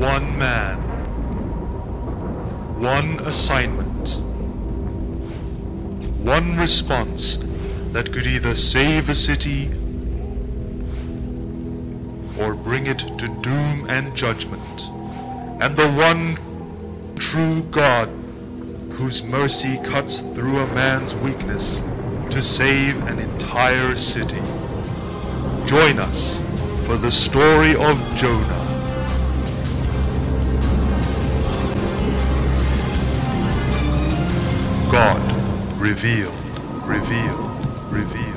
one man, one assignment, one response that could either save a city or bring it to doom and judgment, and the one true God whose mercy cuts through a man's weakness to save an entire city. Join us for the story of Jonah. God revealed, revealed, revealed.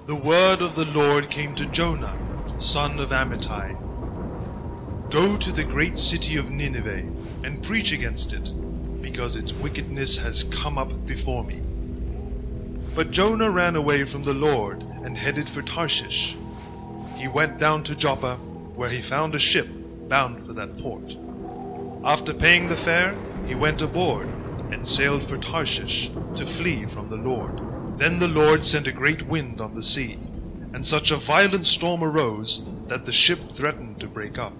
The word of the Lord came to Jonah, son of Amittai. Go to the great city of Nineveh and preach against it, because its wickedness has come up before me. But Jonah ran away from the Lord and headed for Tarshish. He went down to Joppa, where he found a ship bound for that port. After paying the fare, he went aboard and sailed for Tarshish to flee from the Lord. Then the Lord sent a great wind on the sea, and such a violent storm arose that the ship threatened to break up.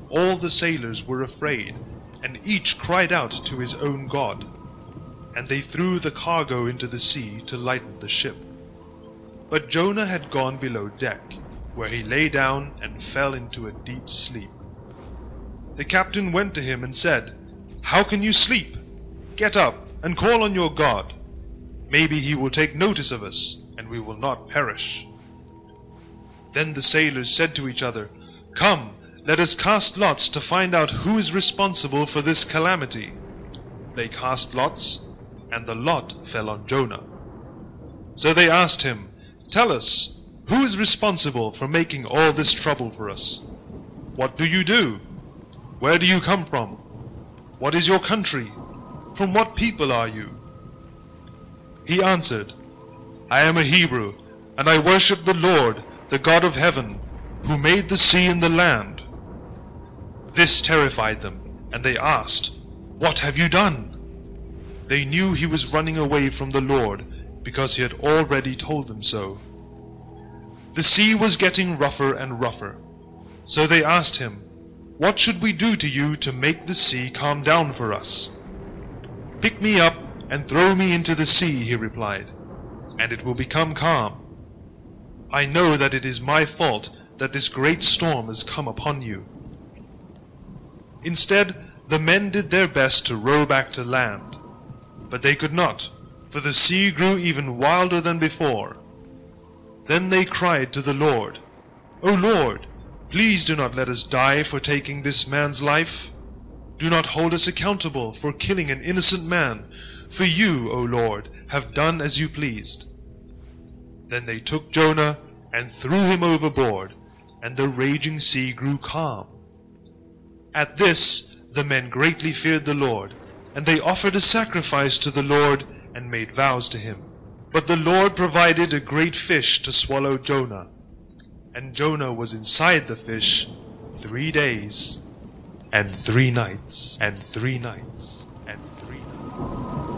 All the sailors were afraid, and each cried out to his own god, and they threw the cargo into the sea to lighten the ship. But Jonah had gone below deck, where he lay down and fell into a deep sleep. The captain went to him and said, "How can you sleep? Get up and call on your God. Maybe he will take notice of us, and we will not perish." Then the sailors said to each other, "Come, let us cast lots to find out who is responsible for this calamity." They cast lots, and the lot fell on Jonah. So they asked him, "Tell us, who is responsible for making all this trouble for us? What do you do? Where do you come from? What is your country? From what people are you?" He answered, "I am a Hebrew, and I worship the Lord, the God of heaven, who made the sea and the land." This terrified them, and they asked, "What have you done?" They knew he was running away from the Lord, because he had already told them so. The sea was getting rougher and rougher, so they asked him, "What should we do to you to make the sea calm down for us?" "Pick me up and throw me into the sea," he replied, "and it will become calm. I know that it is my fault that this great storm has come upon you." Instead, the men did their best to row back to land, but they could not, for the sea grew even wilder than before. Then they cried to the Lord, "O Lord, please do not let us die for taking this man's life. Do not hold us accountable for killing an innocent man, for you, O Lord, have done as you pleased." Then they took Jonah and threw him overboard, and the raging sea grew calm. At this, the men greatly feared the Lord, and they offered a sacrifice to the Lord and made vows to him. But the Lord provided a great fish to swallow Jonah, and Jonah was inside the fish 3 days and 3 nights, and 3 nights, and 3 nights.